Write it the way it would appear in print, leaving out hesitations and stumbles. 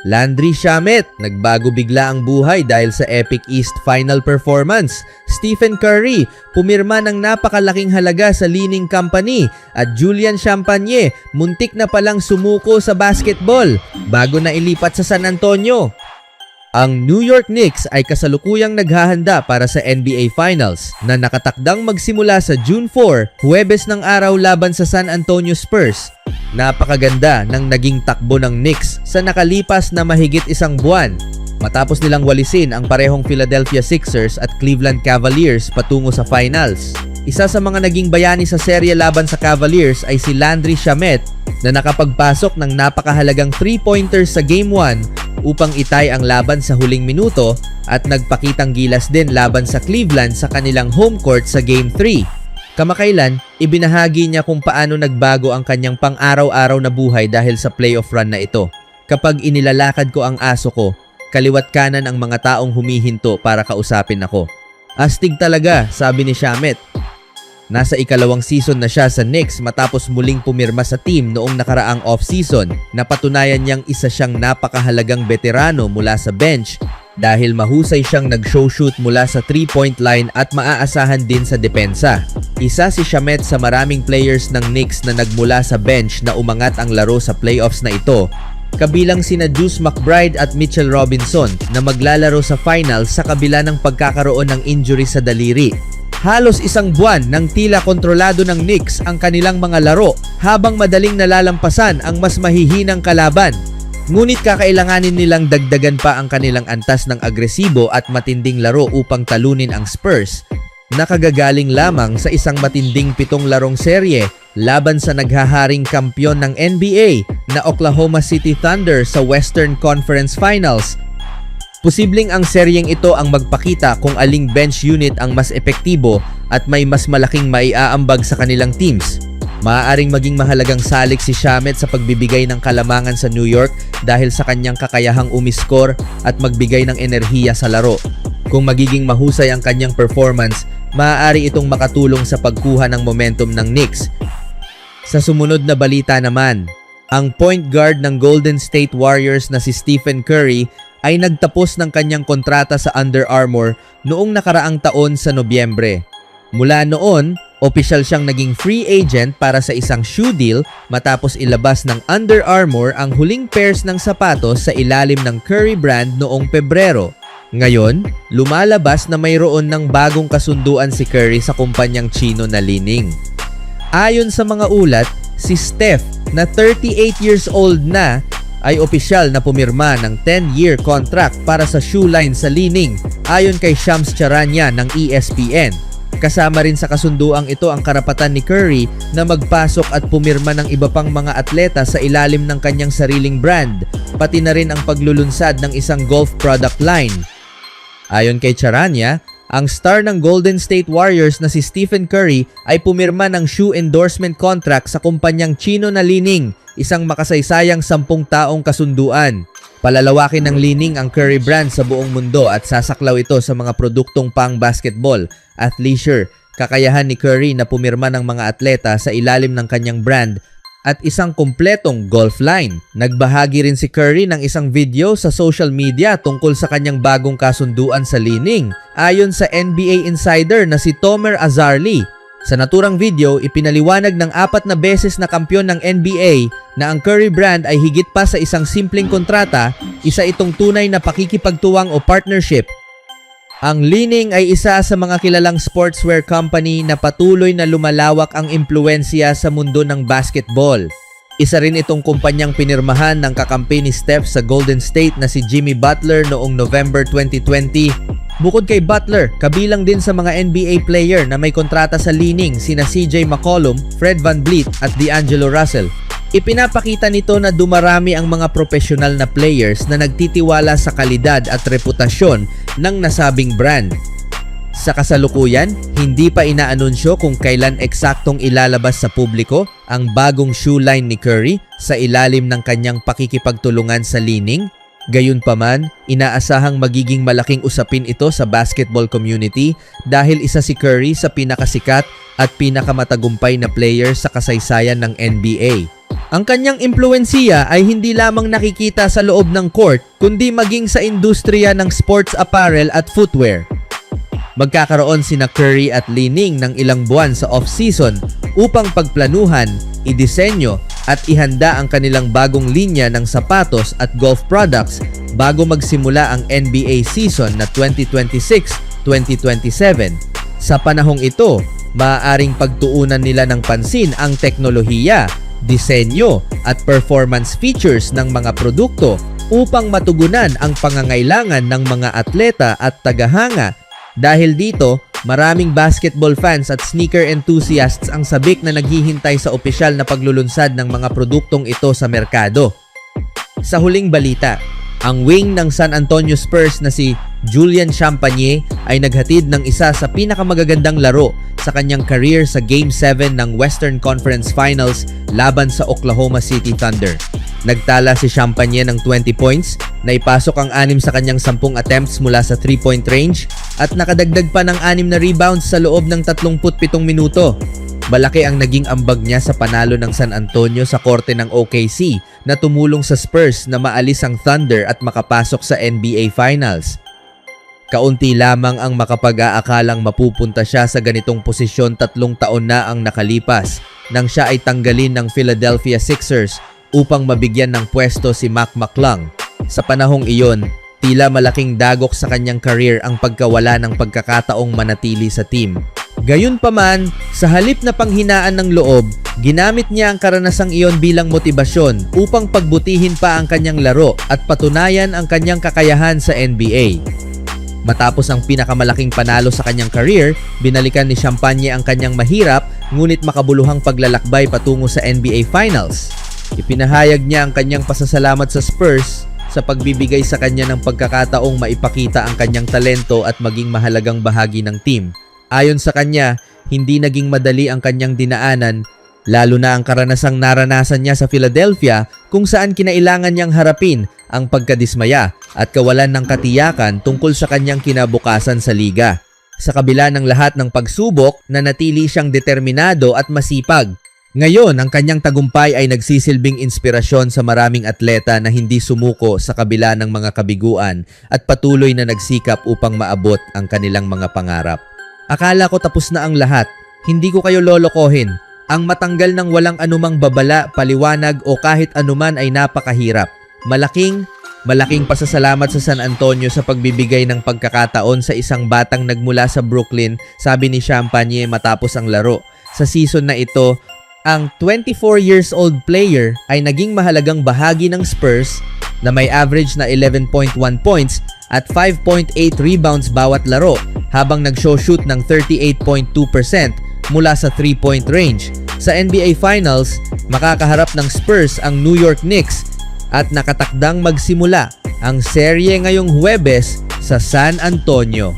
Landry Shamet, nagbago bigla ang buhay dahil sa Epic East Final Performance. Stephen Curry, pumirma ng napakalaking halaga sa Li-Ning Company. At Julian Champagnie, muntik na palang sumuko sa basketball bago na ilipat sa San Antonio. Ang New York Knicks ay kasalukuyang naghahanda para sa NBA Finals na nakatakdang magsimula sa June 4, Huwebes ng araw laban sa San Antonio Spurs. Napakaganda ng naging takbo ng Knicks sa nakalipas na mahigit isang buwan matapos nilang walisin ang parehong Philadelphia Sixers at Cleveland Cavaliers patungo sa finals. Isa sa mga naging bayani sa serye laban sa Cavaliers ay si Landry Shamet na nakapagpasok ng napakahalagang 3-pointers sa Game 1 upang itay ang laban sa huling minuto at nagpakitang gilas din laban sa Cleveland sa kanilang home court sa Game 3. Kamakailan, ibinahagi niya kung paano nagbago ang kanyang pang-araw-araw na buhay dahil sa playoff run na ito. Kapag inilalakad ko ang aso ko, kaliwat kanan ang mga taong humihinto para kausapin ako. Astig talaga, sabi ni Shamet. Nasa ikalawang season na siya sa Knicks matapos muling pumirma sa team noong nakaraang off-season. Napatunayan niyang isa siyang napakahalagang veterano mula sa bench dahil mahusay siyang nag-show shoot mula sa 3-point line at maaasahan din sa depensa. Isa si Shamet sa maraming players ng Knicks na nagmula sa bench na umangat ang laro sa playoffs na ito, kabilang sina Deuce McBride at Mitchell Robinson na maglalaro sa finals sa kabila ng pagkakaroon ng injury sa daliri. Halos isang buwan nang tila kontrolado ng Knicks ang kanilang mga laro habang madaling nalalampasan ang mas mahihinang kalaban. Ngunit kakailanganin nilang dagdagan pa ang kanilang antas ng agresibo at matinding laro upang talunin ang Spurs. Nakagagaling lamang sa isang matinding 7 larong serye laban sa naghaharing kampyon ng NBA na Oklahoma City Thunder sa Western Conference Finals. Posibleng ang seryeng ito ang magpakita kung aling bench unit ang mas epektibo at may mas malaking maiaambag sa kanilang teams. Maaaring maging mahalagang salik si Shamet sa pagbibigay ng kalamangan sa New York dahil sa kanyang kakayahang umiskor at magbigay ng enerhiya sa laro. Kung magiging mahusay ang kanyang performance, maaari itong makatulong sa pagkuha ng momentum ng Knicks. Sa sumunod na balita naman, ang point guard ng Golden State Warriors na si Stephen Curry ay nagtapos ng kanyang kontrata sa Under Armour noong nakaraang taon sa Nobyembre. Mula noon, opisyal siyang naging free agent para sa isang shoe deal matapos ilabas ng Under Armour ang huling pairs ng sapatos sa ilalim ng Curry brand noong Pebrero. Ngayon, lumalabas na mayroon ng bagong kasunduan si Curry sa kumpanyang Chino na Li-Ning. Ayon sa mga ulat, si Steph na 38 years old na ay opisyal na pumirma ng 10-year contract para sa shoe line sa Li-Ning ayon kay Shams Charania ng ESPN. Kasama rin sa kasunduang ito ang karapatan ni Curry na magpasok at pumirma ng iba pang mga atleta sa ilalim ng kanyang sariling brand, pati na rin ang paglulunsad ng isang golf product line. Ayon kay Charania, ang star ng Golden State Warriors na si Stephen Curry ay pumirma ng shoe endorsement contract sa kumpanyang Chino na Li-Ning, isang makasaysayang 10 taong kasunduan. Palalawakin ng Li-Ning ang Curry brand sa buong mundo at sasaklaw ito sa mga produktong pang-basketball, athleisure, kakayahan ni Curry na pumirma ng mga atleta sa ilalim ng kanyang brand at isang kumpletong golf line. Nagbahagi rin si Curry ng isang video sa social media tungkol sa kanyang bagong kasunduan sa Li-Ning, ayon sa NBA insider na si Tomer Azarly. Sa naturang video, ipinaliwanag ng 4 na beses na kampiyon ng NBA na ang Curry brand ay higit pa sa isang simpleng kontrata, isa itong tunay na pakikipagtuwang o partnership. Ang Li-Ning ay isa sa mga kilalang sportswear company na patuloy na lumalawak ang impluensya sa mundo ng basketball. Isa rin itong kumpanyang pinirmahan ng kakampi ni Steph sa Golden State na si Jimmy Butler noong November 2020. Bukod kay Butler, kabilang din sa mga NBA player na may kontrata sa Li-Ning sina CJ McCollum, Fred VanVleet at D'Angelo Russell. Ipinapakita nito na dumarami ang mga profesional na players na nagtitiwala sa kalidad at reputasyon ng nasabing brand. Sa kasalukuyan, hindi pa inaanunsyo kung kailan eksaktong ilalabas sa publiko ang bagong shoe line ni Curry sa ilalim ng kanyang pakikipagtulungan sa Li-Ning. Gayunpaman, inaasahang magiging malaking usapin ito sa basketball community dahil isa si Curry sa pinakasikat at pinakamatagumpay na player sa kasaysayan ng NBA. Ang kanyang impluwensiya ay hindi lamang nakikita sa loob ng court, kundi maging sa industriya ng sports apparel at footwear. Magkakaroon sina Curry at Li Ning ng ilang buwan sa off-season upang pagplanuhan, idisenyo at ihanda ang kanilang bagong linya ng sapatos at golf products bago magsimula ang NBA season na 2026-2027. Sa panahong ito, maaaring pagtuunan nila ng pansin ang teknolohiya, disenyo at performance features ng mga produkto upang matugunan ang pangangailangan ng mga atleta at tagahanga. Dahil dito, maraming basketball fans at sneaker enthusiasts ang sabik na naghihintay sa opisyal na paglulunsad ng mga produktong ito sa merkado. Sa huling balita, ang wing ng San Antonio Spurs na si Julian Champagnie ay naghatid ng isa sa pinakamagagandang laro sa kanyang career sa Game 7 ng Western Conference Finals laban sa Oklahoma City Thunder. Nagtala si Champagnie ng 20 points, naipasok ang 6 sa kanyang 10 attempts mula sa 3-point range at nakadagdag pa ng 6 na rebounds sa loob ng 37 minuto. Malaki ang naging ambag niya sa panalo ng San Antonio sa korte ng OKC na tumulong sa Spurs na maalis ang Thunder at makapasok sa NBA Finals. Kaunti lamang ang makapag-aakalang mapupunta siya sa ganitong posisyon 3 taon na ang nakalipas nang siya ay tanggalin ng Philadelphia Sixers upang mabigyan ng pwesto si Mac McClung. Sa panahong iyon, tila malaking dagok sa kanyang career ang pagkawala ng pagkakataong manatili sa team. Gayunpaman, sa halip na panghinaan ng loob, ginamit niya ang karanasang iyon bilang motibasyon upang pagbutihin pa ang kanyang laro at patunayan ang kanyang kakayahan sa NBA. Matapos ang pinakamalaking panalo sa kanyang career, binalikan ni Champagnie ang kanyang mahirap ngunit makabuluhang paglalakbay patungo sa NBA Finals. Ipinahayag niya ang kanyang pasasalamat sa Spurs sa pagbibigay sa kanya ng pagkakataong maipakita ang kanyang talento at maging mahalagang bahagi ng team. Ayon sa kanya, hindi naging madali ang kanyang dinaanan, lalo na ang karanasang naranasan niya sa Philadelphia kung saan kinailangan niyang harapin ang pagkadismaya at kawalan ng katiyakan tungkol sa kanyang kinabukasan sa liga. Sa kabila ng lahat ng pagsubok, nanatili siyang determinado at masipag. Ngayon, ang kanyang tagumpay ay nagsisilbing inspirasyon sa maraming atleta na hindi sumuko sa kabila ng mga kabiguan at patuloy na nagsikap upang maabot ang kanilang mga pangarap. Akala ko tapos na ang lahat. Hindi ko kayo lolokohin. Ang matanggal ng walang anumang babala, paliwanag o kahit anuman ay napakahirap. Malaking pasasalamat sa San Antonio sa pagbibigay ng pagkakataon sa isang batang nagmula sa Brooklyn, sabi ni Champagnie matapos ang laro. Sa season na ito, ang 24 years old player ay naging mahalagang bahagi ng Spurs na may average na 11.1 points at 5.8 rebounds bawat laro habang nag-shoot ng 38.2% mula sa 3-point range. Sa NBA Finals, makakaharap ng Spurs ang New York Knicks at nakatakdang magsimula ang serye ngayong Huwebes sa San Antonio.